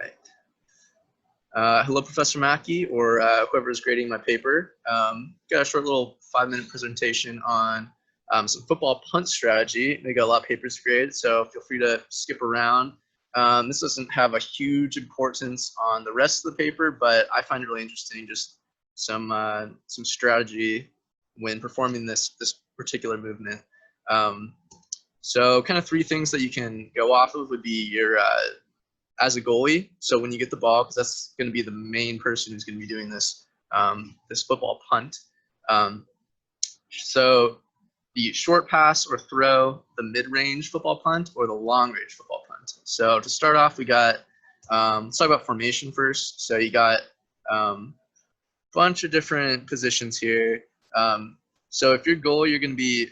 right. Hello, Professor Mackey, or whoever is grading my paper. Got a short little 5-minute presentation on some football punt strategy. They got a lot of papers to grade, so feel free to skip around. This doesn't have a huge importance on the rest of the paper, but I find it really interesting, just some strategy when performing this particular movement. So kind of 3 things that you can go off of would be your as a goalie. So when you get the ball, because that's going to be the main person who's going to be doing this this football punt. So the short pass or throw, the mid-range football punt, or the long-range football punt. So to start off, we got let's talk about formation first. So you got bunch of different positions here. So if you're goalie, you're going to be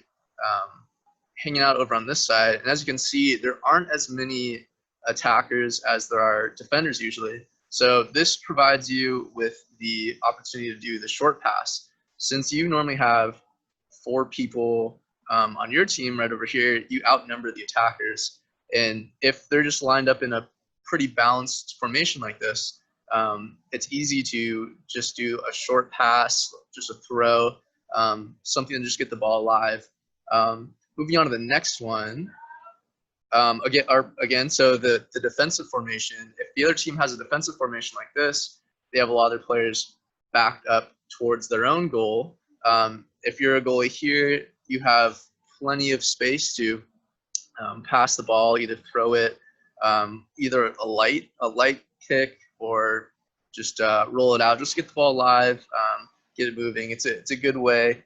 hanging out over on this side, and as you can see, there aren't as many attackers as there are defenders usually. So this provides you with the opportunity to do the short pass. Since you normally have 4 people on your team right over here, you outnumber the attackers. And if they're just lined up in a pretty balanced formation like this, it's easy to just do a short pass, just a throw, something to just get the ball alive. Moving on to the next one. Again, so the defensive formation, if the other team has a defensive formation like this, they have a lot of their players backed up towards their own goal. If you're a goalie here, you have plenty of space to pass the ball, either throw it, either a light kick, or just roll it out, just get the ball live, get it moving. It's a good way.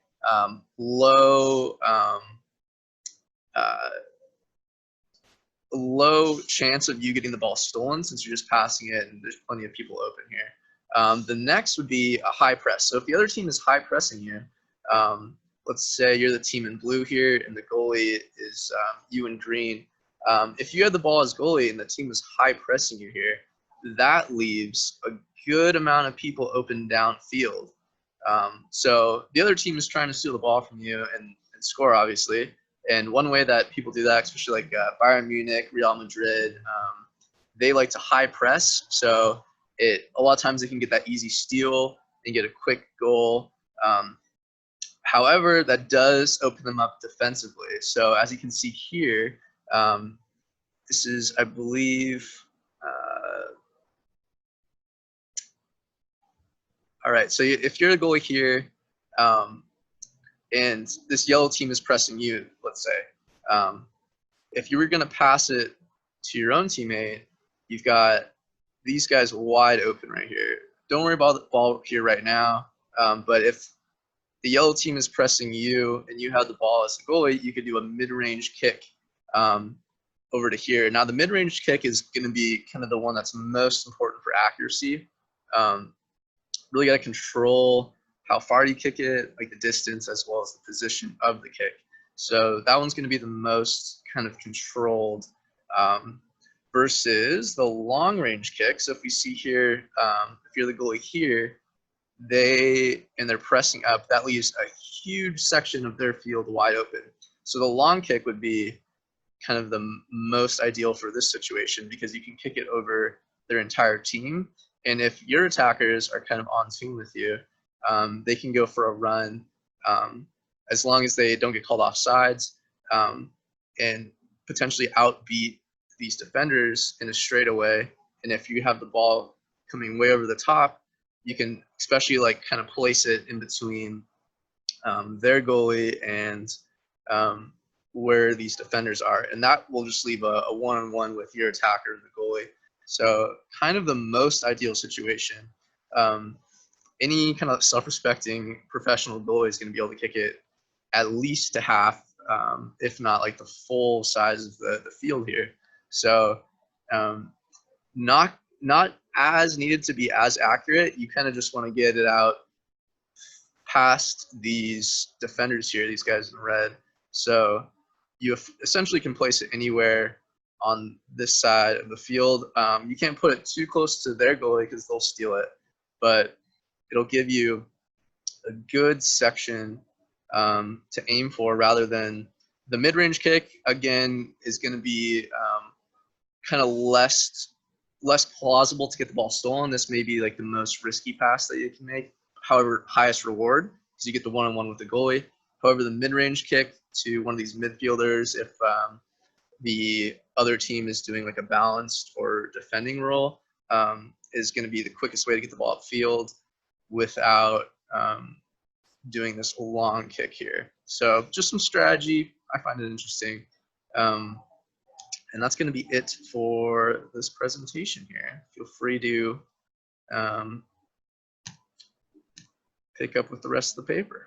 Low chance of you getting the ball stolen since you're just passing it and there's plenty of people open here. The next would be a high press. So if the other team is high pressing you, let's say you're the team in blue here and the goalie is you in green. If you had the ball as goalie and the team is high pressing you here, that leaves a good amount of people open downfield. So the other team is trying to steal the ball from you and score, obviously. And one way that people do that, especially like Bayern Munich, Real Madrid, they like to high press. So a lot of times they can get that easy steal and get a quick goal. However, that does open them up defensively. So as you can see here, this is, I believe, all right. So if you're a goalie here, and this yellow team is pressing you, let's say, if you were going to pass it to your own teammate, you've got these guys wide open right here. Don't worry about the ball here right now, but if the yellow team is pressing you and you have the ball as a goalie, you could do a mid-range kick over to here. Now, the mid-range kick is going to be kind of the one that's most important for accuracy. Really got to control how far you kick it, like the distance as well as the position of the kick. So that one's going to be the most kind of controlled versus the long range kick. So if we see here, if you're the goalie here, and they're pressing up, that leaves a huge section of their field wide open. So the long kick would be kind of the most ideal for this situation because you can kick it over their entire team. And if your attackers are kind of on tune with you, they can go for a run as long as they don't get called off sides and potentially outbeat these defenders in a straightaway. And if you have the ball coming way over the top, you can especially like kind of place it in between their goalie and where these defenders are. And that will just leave a one-on-one with your attacker and the goalie. So kind of the most ideal situation. Any kind of self-respecting professional goalie is going to be able to kick it at least to half, if not like the full size of the field here. So not as needed to be as accurate. You kind of just want to get it out past these defenders here, these guys in red. So you essentially can place it anywhere on this side of the field. You can't put it too close to their goalie because they'll steal it, but it'll give you a good section to aim for rather than the mid-range kick. Again, is going to be kind of less less plausible to get the ball stolen. This may be like the most risky pass that you can make. However, highest reward because you get the one-on-one with the goalie. However, the mid-range kick to one of these midfielders, if the other team is doing like a balanced or defending role, is going to be the quickest way to get the ball upfield without doing this long kick here. So just some strategy. I find it interesting. And that's going to be it for this presentation here. Feel free to pick up with the rest of the paper.